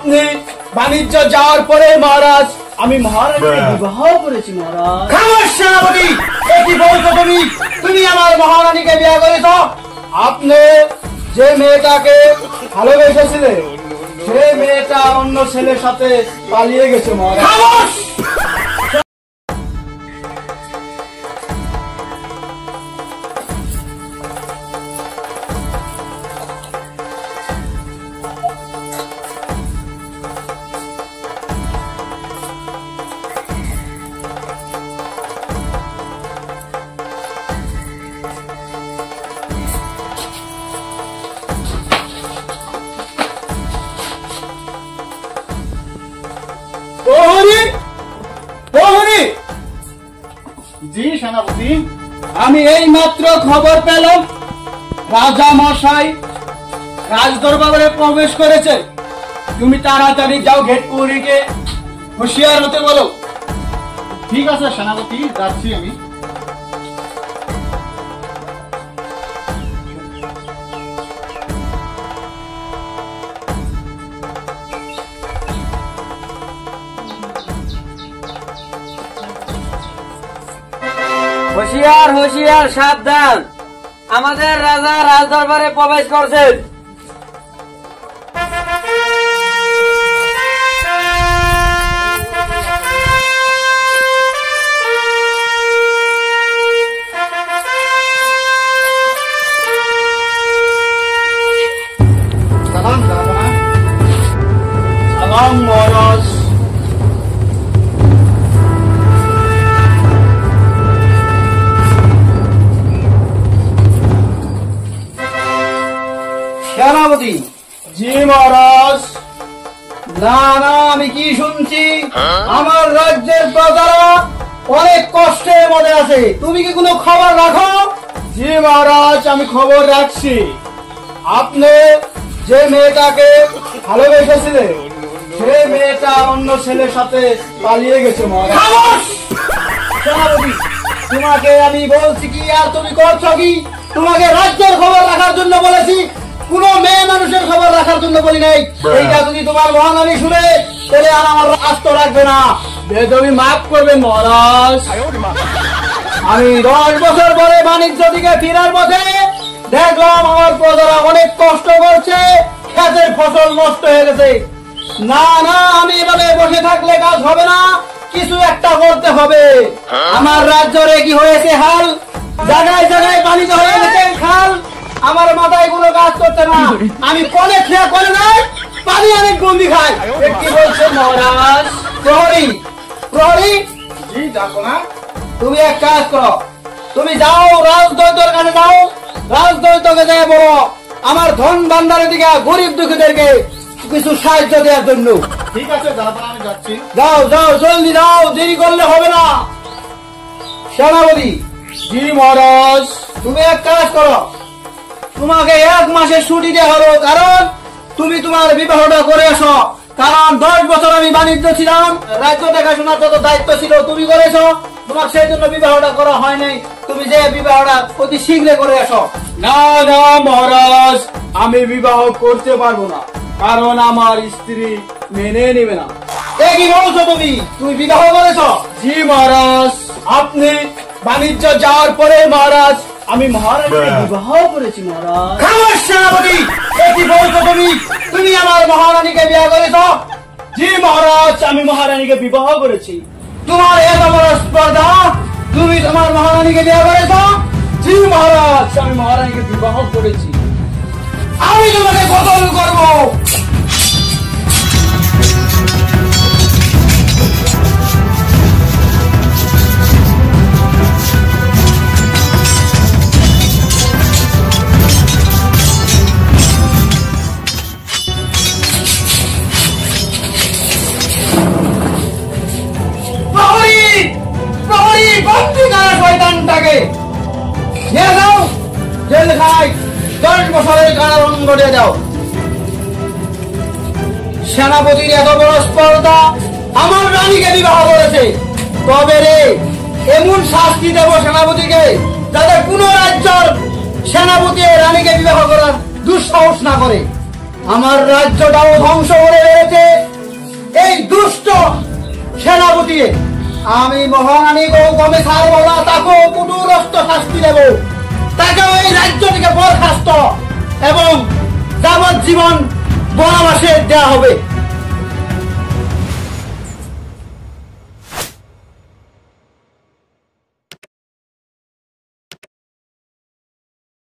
আপনি বাণিজ্য যাওয়ার পরে মহারাজ আমি মহারানীকে বিবাহ করেছি মহারাজ। খামোশ সেনাপতি, কি বলছো তুমি? তুমি আমার মহারানীকে বিয়ে করেছ? আপনি যে মেয়েটাকে ভালোবেসেছিলেন সে মেয়েটা অন্য ছেলের সাথে পালিয়ে গেছে মহারাজ। খামোশ! জি সেনাপতি, আমি এই মাত্র খবর পেলাম রাজা মশাই রাজদরবারে প্রবেশ করেছে। তুমি তাড়াতাড়ি যাও, ঘেটপুরীকে হুঁশিয়ার হতে বলো। ঠিক আছে সেনাপতি, যাচ্ছি আমি। হুঁশিয়ার হুঁশিয়ার, সাবধান, আমাদের রাজা রাজদরবারে প্রবেশ করছেন। সালাম মহারাজ। সেনাপতি। জি মহারাজ। না না, আমি কি শুনছি আমার রাজ্যের প্রজারা অনেক কষ্টের মধ্যে আছে, তুমি কি কোনো খবর রাখো? জি মহারাজ, আমি খবর রাখছি। আপনি যে মেয়েটাকে ভালোবেসেছিলেন সে মেয়েটা অন্য ছেলের সাথে পালিয়ে গেছে মহারাজ। সেনাপতি, তোমাকে আমি বলছি কি আর তুমি করছো কি? তোমাকে রাজ্যের খবর রাখার জন্য বলেছি, কোন মেয়ে মানুষের খবর রাখার জন্য বলি নাই। এইটা যদি তোমার মহারানী শুনে তাহলে আর আমার রাস্তা রাখবে না। বেদবি মাফ করবেন মহারাজ। আমি 10 বছর পরে বাণিজ্য দিকে ফেরার পথে দেখলাম আমার প্রজারা অনেক কষ্ট করছে, ক্ষেতের ফসল নষ্ট হয়ে গেছে। না না, আমি এভাবে বসে থাকলে কাজ হবে না, কিছু একটা করতে হবে। আমার রাজ্যের কি হয়েছে হাল, জায়গায় জায়গায় বাণিজ্য হয়ে গেছে খাল, আমার মাথায় কোনো কাজ করছে না। আমি কলে খেয়া করে নাই, পানি অনেক গন্দি খাই। কি বলছেন মহারাজ? প্রহরী, প্রহরী। জি যাবো না। তুমি এক কাজ করো, তুমি যাও রাজদৈত্যের কাছে যাও, রাজদৈত্যকে যাই বলো আমার ধন ভান্ডারের দিকে গরিব দুঃখীদেরকে কিছু সাহায্য দেওয়ার জন্য। ঠিক আছে দাদা, আমি যাচ্ছি। যাও যাও, জলদি যাও, দেরি করলে হবে না। সেনাপতি। জি মহারাজ। তুমি এক কাজ করো, তোমাকে 1 মাসের ছুটি দেওয়া হলো, কারণ তুমি তোমার বিবাহটা করে আসো। কারণ 10 বছর আমি বাণিজ্য ছিলাম, রাজ্য দেখাশোনার যত দায়িত্ব ছিল তুমি করেছো, তোমার সেই জন্য বিবাহটা করা হয় নাই। তুমি যে বিবাহটা অতি শীঘ্র করে আসো। না না মহারাজ, আমি বিবাহ করতে পারবো না, কারণ আমার স্ত্রী মেনে নেবে না। কি বলছো তুমি? তুমি বিবাহ করেছো? জি মহারাজ। আপনি বাণিজ্য যাওয়ার পরে মহারাজ আমি মহারানীকে বিবাহ করেছি মহারাজ। খামোশ সেনাপতি, কি বলছো তুমি? তুমি আমার মহারানীকে বিয়ে করেছ? জি মহারাজ, আমি মহারানীকে বিবাহ করেছি। তোমার এত বড় স্পর্ধা, তুমি তোমার মহারানীকে বিয়ে করেছ? জি মহারাজ, আমি মহারানীকে বিবাহ করেছি। আমি তোমাকে কতল করবো। শয়তানটাকে নিয়ে যাও জেলখানায়, 10 বছরের কারাদণ্ড দিয়ে দাও। সেনাপতির এত বড় স্পর্ধা, আমার রানীকে বিবাহ করেছে, তবে রে এমন শাস্তি দেব সেনাপতিকে যাতে কোন রাজ্যের সেনাপতি রানীকে বিবাহ করার দুঃসাহস না করে। আমার রাজ্যটাও ধ্বংস করে রয়েছে, আমি মহারানী গৌতমে ছাড়বো না, তাকেও কঠোরস্থ শাস্তি দেব, তাকেও এই রাজ্য থেকে বরখাস্ত এবং যাবজ্জীবন বনবাসে দেওয়া হবে।